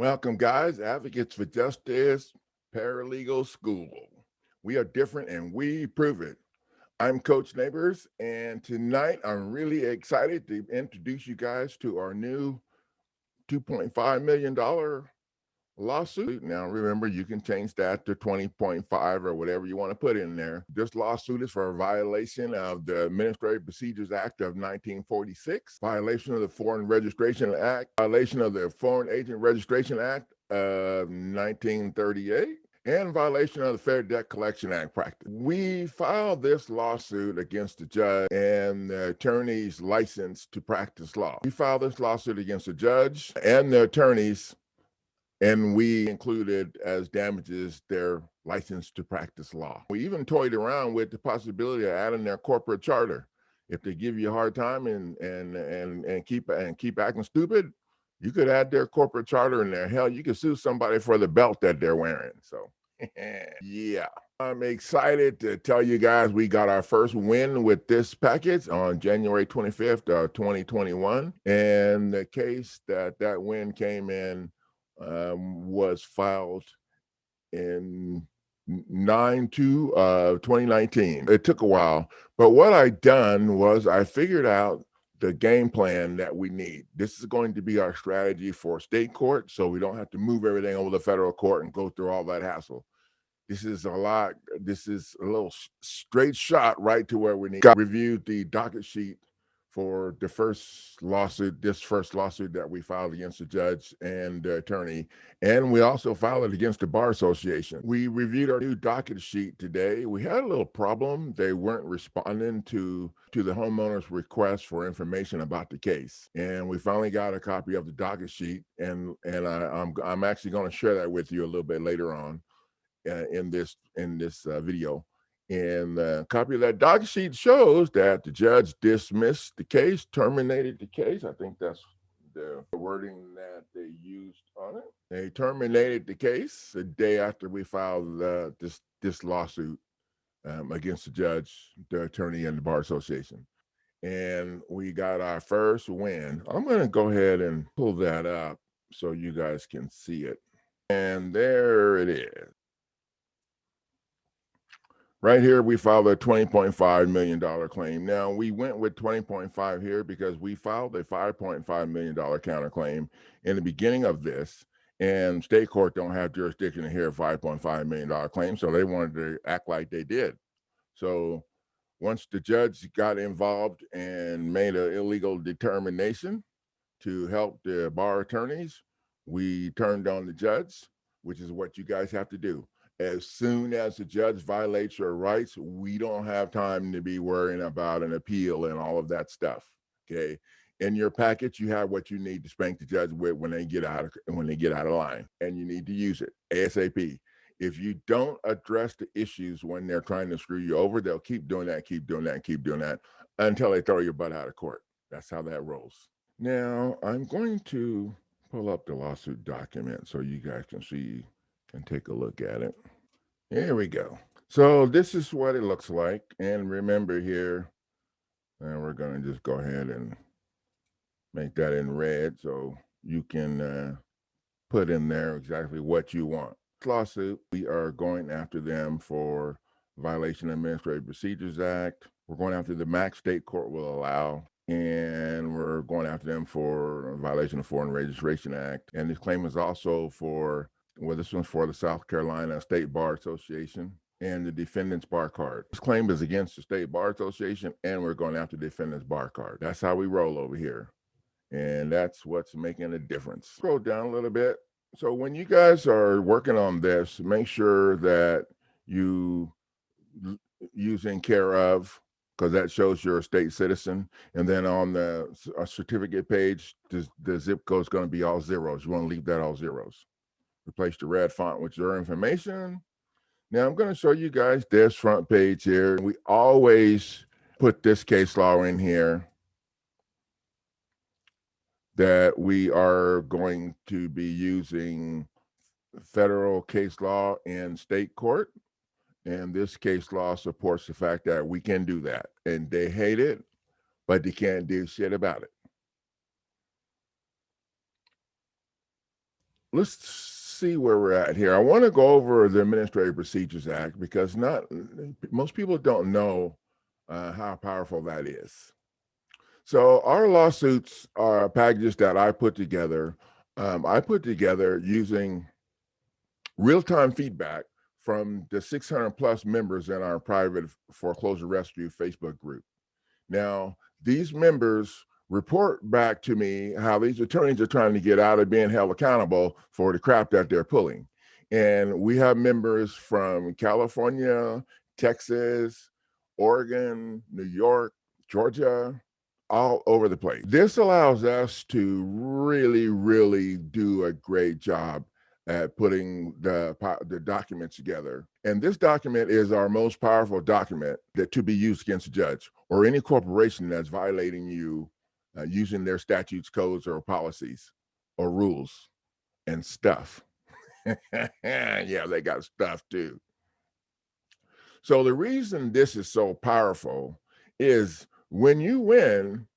Welcome, guys, Advocates for Justice Paralegal School. We are different and we prove it. I'm Coach Neighbors, and tonight I'm really excited to introduce you guys to our new $2.5 million lawsuit. Now, remember, you can change that to 20.5 or whatever you want to put in there. This lawsuit is for a violation of the Administrative Procedures Act of 1946, violation of the Foreign Registration Act, violation of the Foreign Agent Registration Act of 1938, and violation of the Fair Debt Collection Act practice. We filed this lawsuit against the judge and the attorney's license to practice law. We filed this lawsuit against the judge and the attorneys, and we included as damages their license to practice law. We even toyed around with the possibility of adding their corporate charter. If they give you a hard time and keep acting stupid, you could add their corporate charter in there. Hell, you could sue somebody for the belt that they're wearing. So, yeah. I'm excited to tell you guys we got our first win with this package on January 25th of 2021. And the case that win came in was filed in 9/2/2019. It took a while, but what I done was I figured out the game plan that we need. This is going to be our strategy for state court, so we don't have to move everything over to federal court and go through all that hassle. This is a little straight shot right to where we need. Reviewed the docket sheet for the first lawsuit that we filed against the judge and the attorney, and we also filed it against the Bar Association. We reviewed our new docket sheet today. We had a little problem. They weren't responding to the homeowner's request for information about the case, and we finally got a copy of the docket sheet, and I'm actually going to share that with you a little bit later on in this video. And the copy of that docket sheet shows that the judge dismissed the case, terminated the case. I think that's the wording that they used on it. They terminated the case the day after we filed this lawsuit against the judge, the attorney, and the Bar Association. And we got our first win. I'm going to go ahead and pull that up so you guys can see it. And there it is. Right here, we filed a $20.5 million claim. Now, we went with 20.5 here because we filed a $5.5 million counterclaim in the beginning of this, and state court don't have jurisdiction to hear a $5.5 million claim, so they wanted to act like they did. So once the judge got involved and made an illegal determination to help the bar attorneys, we turned on the judge, which is what you guys have to do. As soon as the judge violates your rights, we don't have time to be worrying about an appeal and all of that stuff. Okay. In your package, you have what you need to spank the judge with when they get out of line, and you need to use it ASAP. If you don't address the issues when they're trying to screw you over, they'll keep doing that until they throw your butt out of court. That's how that rolls. Now, I'm going to pull up the lawsuit document so you guys can take a look at it. Here we go. So this is what it looks like. And remember here, and we're going to just go ahead and make that in red so you can put in there exactly what you want. This lawsuit, we are going after them for violation of Administrative Procedures Act. We're going after the max state court will allow, and we're going after them for violation of Foreign Registration Act. And this claim is also for, well, this one's for the South Carolina State Bar Association and the defendant's bar card. This claim is against the State Bar Association, and we're going after the defendant's bar card. That's how we roll over here. And that's what's making a difference. Scroll down a little bit. So when you guys are working on this, make sure that you using care of, because that shows you're a state citizen. And then on the certificate page, the zip code is going to be all zeros. You want to leave that all zeros. Replace the red font with your information. Now I'm going to show you guys this front page here. We always put this case law in here that we are going to be using federal case law in state court. And this case law supports the fact that we can do that. And they hate it, but they can't do shit about it. let's see where we're at here. I want to go over the Administrative Procedures Act because not most people don't know how powerful that is. So our lawsuits are packages that I put together. I put together using real-time feedback from the 600 plus members in our private foreclosure rescue Facebook group. Now, these members report back to me how these attorneys are trying to get out of being held accountable for the crap that they're pulling. And we have members from California, Texas, Oregon, New York, Georgia, all over the place. This allows us to really do a great job at putting the documents together. And this document is our most powerful document that to be used against a judge or any corporation that's violating you using their statutes, codes, or policies or rules and stuff. Yeah, they got stuff too. So the reason this is so powerful is when you win,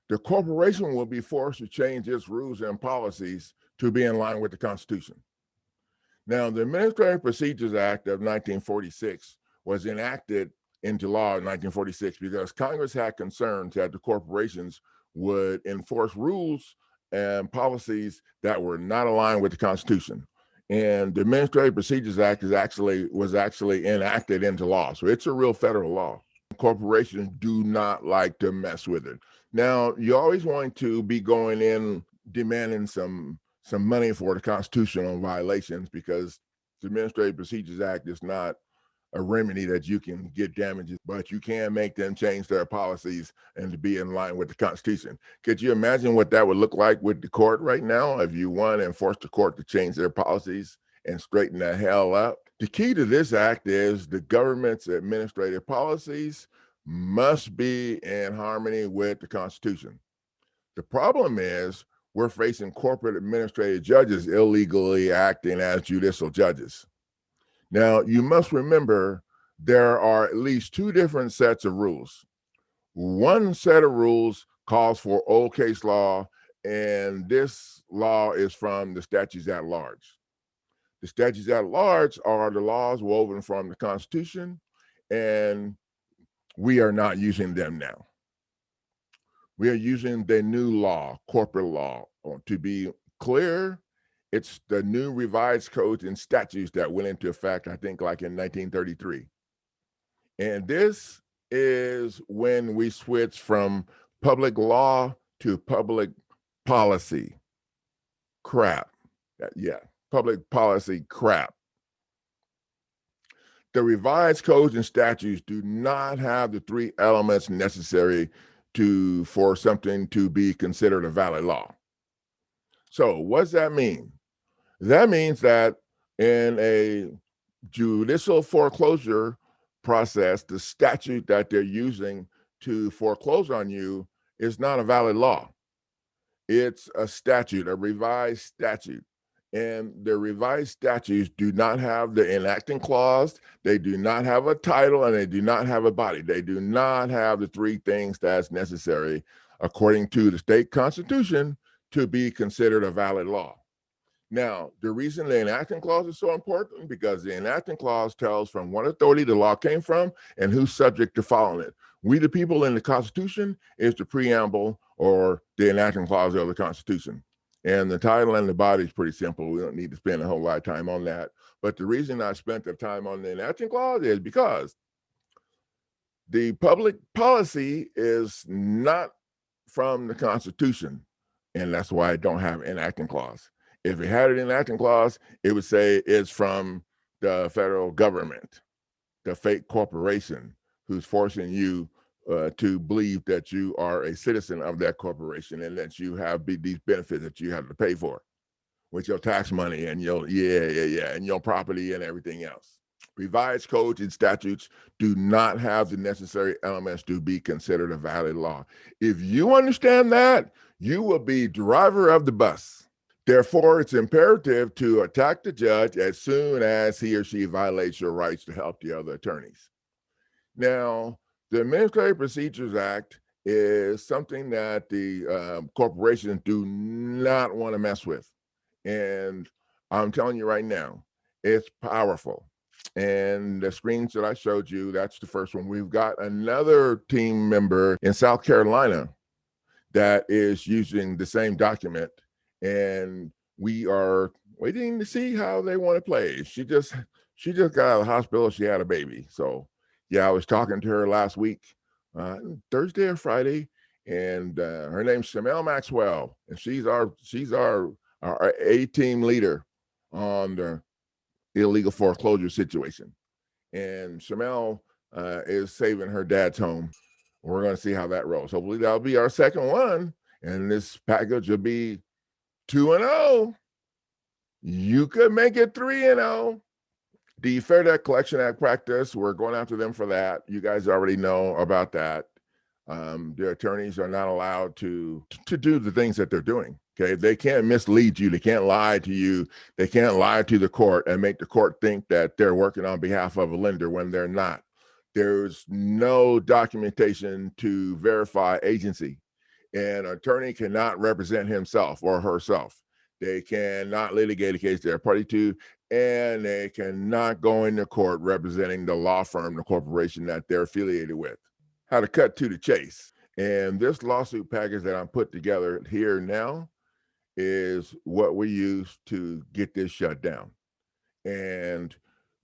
the corporation will be forced to change its rules and policies to be in line with the Constitution. Now, the Administrative Procedures Act of 1946 was enacted into law in 1946 because Congress had concerns that the corporations would enforce rules and policies that were not aligned with the Constitution. And the Administrative Procedures Act was actually enacted into law. So it's a real federal law. Corporations do not like to mess with it. Now, you're always going to be going in demanding some money for the constitutional violations because the Administrative Procedures Act is not a remedy that you can get damages, but you can make them change their policies and to be in line with the Constitution. Could you imagine what that would look like with the court right now if you won and forced the court to change their policies and straighten the hell up? The key to this act is the government's administrative policies must be in harmony with the Constitution. The problem is we're facing corporate administrative judges illegally acting as judicial judges. Now, you must remember there are at least two different sets of rules. One set of rules calls for old case law, and this law is from the statutes at large. The statutes at large are the laws woven from the Constitution, and we are not using them now. We are using the new law, corporate law. To be clear, it's the new revised codes and statutes that went into effect, I think, like in 1933. And this is when we switch from public law to public policy crap. Yeah, public policy crap. The revised codes and statutes do not have the three elements necessary for something to be considered a valid law. So what does that mean? That means that in a judicial foreclosure process, the statute that they're using to foreclose on you is not a valid law. It's a statute, a revised statute. And the revised statutes do not have the enacting clause, they do not have a title, and they do not have a body. They do not have the three things that's necessary, according to the state constitution, to be considered a valid law. Now, the reason the enacting clause is so important because the enacting clause tells from what authority the law came from and who's subject to following it. We the people in the Constitution is the preamble or the enacting clause of the Constitution. And the title and the body is pretty simple. We don't need to spend a whole lot of time on that. But the reason I spent the time on the enacting clause is because the public policy is not from the Constitution. And that's why I don't have an enacting clause. If it had an enacting clause, it would say it's from the federal government, the fake corporation who's forcing you to believe that you are a citizen of that corporation and that you have these benefits that you have to pay for with your tax money and your and your property and everything else. Revised codes and statutes do not have the necessary elements to be considered a valid law. If you understand that, you will be driver of the bus. Therefore, it's imperative to attack the judge as soon as he or she violates your rights to help the other attorneys. Now, the Administrative Procedures Act is something that the corporations do not want to mess with. And I'm telling you right now, it's powerful. And the screens that I showed you, that's the first one. We've got another team member in South Carolina that is using the same document, and we are waiting to see how they want to play. She just got out of the hospital. She had a baby. So yeah, I was talking to her last week, Thursday or Friday, and her name's Shamel Maxwell, and she's our A team leader on the illegal foreclosure situation. And Shamel is saving her dad's home. We're going to see how that rolls. Hopefully, that'll be our second one, and this package will be 2-0. You could make it 3-0. The Fair Debt Collection Act practice, we're going after them for that. You guys already know about that. The attorneys are not allowed to do the things that they're doing. Okay, they can't mislead you. They can't lie to you. They can't lie to the court and make the court think that they're working on behalf of a lender when they're not. There's no documentation to verify agency. An attorney cannot represent himself or herself. They cannot litigate a case they're party to, and they cannot go into court representing the law firm, the corporation that they're affiliated with. How to cut to the chase. And this lawsuit package that I'm put together here now is what we use to get this shut down. And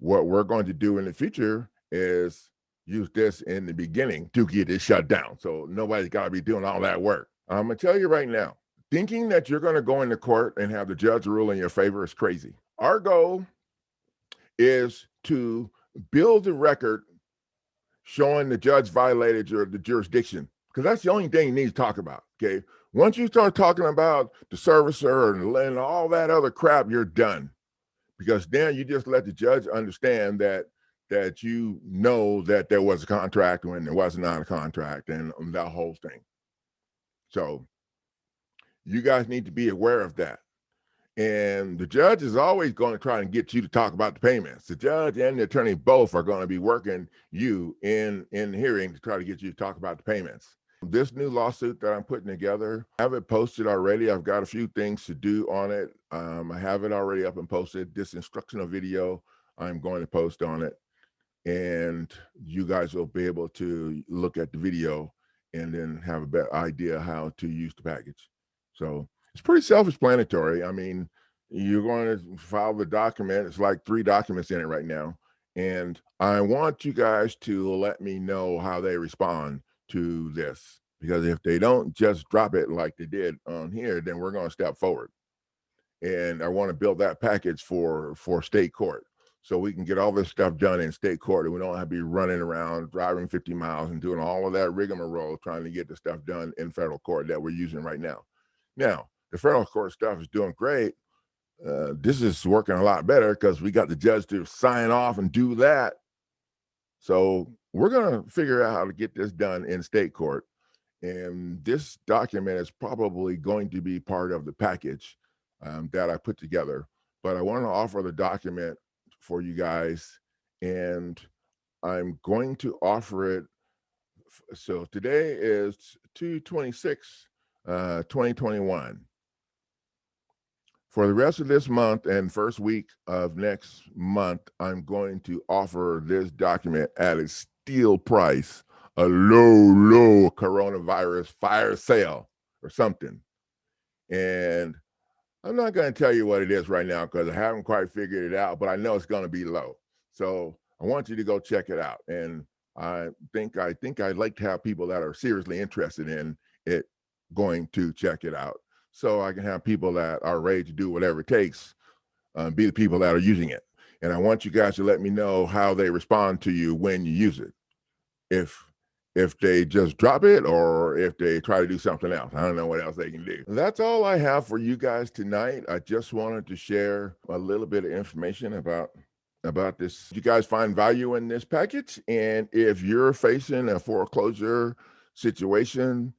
what we're going to do in the future is use this in the beginning to get it shut down. So nobody's got to be doing all that work. I'm going to tell you right now, thinking that you're going to go into court and have the judge rule in your favor is crazy. Our goal is to build a record showing the judge violated the jurisdiction, because that's the only thing you need to talk about. Okay. Once you start talking about the servicer and all that other crap, you're done, because then you just let the judge understand that you know that there was a contract when there was not a contract, and that whole thing. So you guys need to be aware of that. And the judge is always going to try and get you to talk about the payments. The judge and the attorney both are going to be working you in hearing to try to get you to talk about the payments. This new lawsuit that I'm putting together, I have it posted already. I've got a few things to do on it. I have it already up and posted. This instructional video I'm going to post on it, and you guys will be able to look at the video and then have a better idea how to use the package. So it's pretty self-explanatory. I mean, you're going to file the document. It's like 3 documents in it right now. And I want you guys to let me know how they respond to this, because if they don't just drop it like they did on here, then we're going to step forward. And I want to build that package for state court, so we can get all this stuff done in state court, and we don't have to be running around driving 50 miles and doing all of that rigmarole trying to get the stuff done in federal court that we're using right now. Now, the federal court stuff is doing great. This is working a lot better because we got the judge to sign off and do that. So we're going to figure out how to get this done in state court. And this document is probably going to be part of the package that I put together. But I want to offer the document for you guys, and I'm going to offer it. So today is 2/26, 2021. For the rest of this month and first week of next month, I'm going to offer this document at a steal price, a low coronavirus fire sale or something. And I'm not going to tell you what it is right now because I haven't quite figured it out, but I know it's going to be low. So I want you to go check it out. And I think I'd like to have people that are seriously interested in it going to check it out, so I can have people that are ready to do whatever it takes, be the people that are using it. And I want you guys to let me know how they respond to you when you use it. If they just drop it, or if they try to do something else. I don't know what else they can do. That's all I have for you guys tonight. I just wanted to share a little bit of information about this. You guys find value in this package, and if you're facing a foreclosure situation,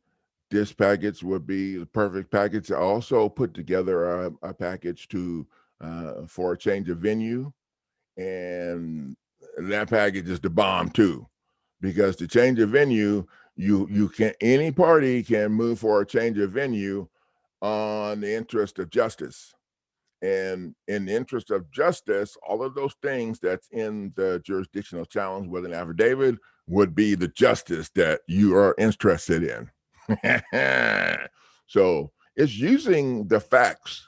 this package would be the perfect package. I also put together a package for a change of venue, and that package is the bomb too, because to change a venue, you can, any party can move for a change of venue on the interest of justice. And in the interest of justice, all of those things that's in the jurisdictional challenge with an affidavit would be the justice that you are interested in. So it's using the facts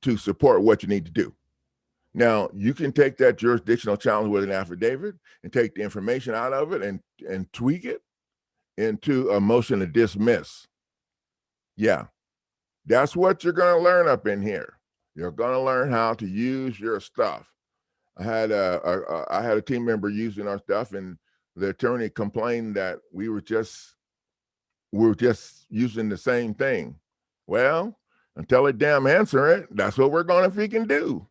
to support what you need to do. Now, you can take that jurisdictional challenge with an affidavit and take the information out of it and tweak it into a motion to dismiss. Yeah, that's what you're going to learn up in here. You're going to learn how to use your stuff. I had a team member using our stuff, and the attorney complained that we were just using the same thing. Well, until they damn answer it, that's what we're going to freaking do.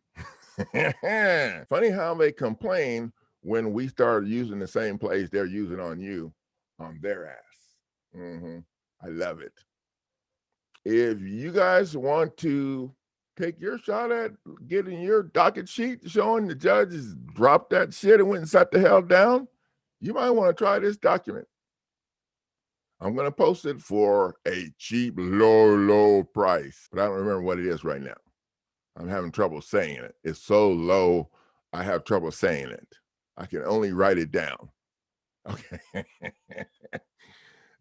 Funny how they complain when we start using the same place they're using on you, on their ass. I love it. If you guys want to take your shot at getting your docket sheet showing the judge has dropped that shit and went and sat the hell down, you might want to try this document. I'm going to post it for a cheap, low price, but I don't remember what it is right now. I'm having trouble saying it. It's so low, I have trouble saying it. I can only write it down. Okay.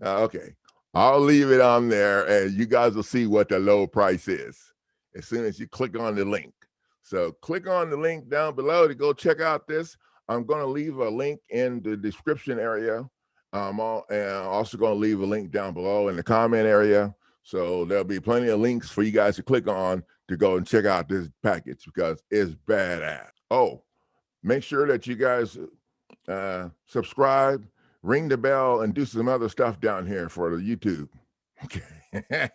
Okay. I'll leave it on there, and you guys will see what the low price is as soon as you click on the link. So click on the link down below to go check out this. I'm going to leave a link in the description area. And I'm also going to leave a link down below in the comment area. So there'll be plenty of links for you guys to click on to go and check out this package because it's badass. Oh, make sure that you guys subscribe, ring the bell, and do some other stuff down here for the YouTube. Okay.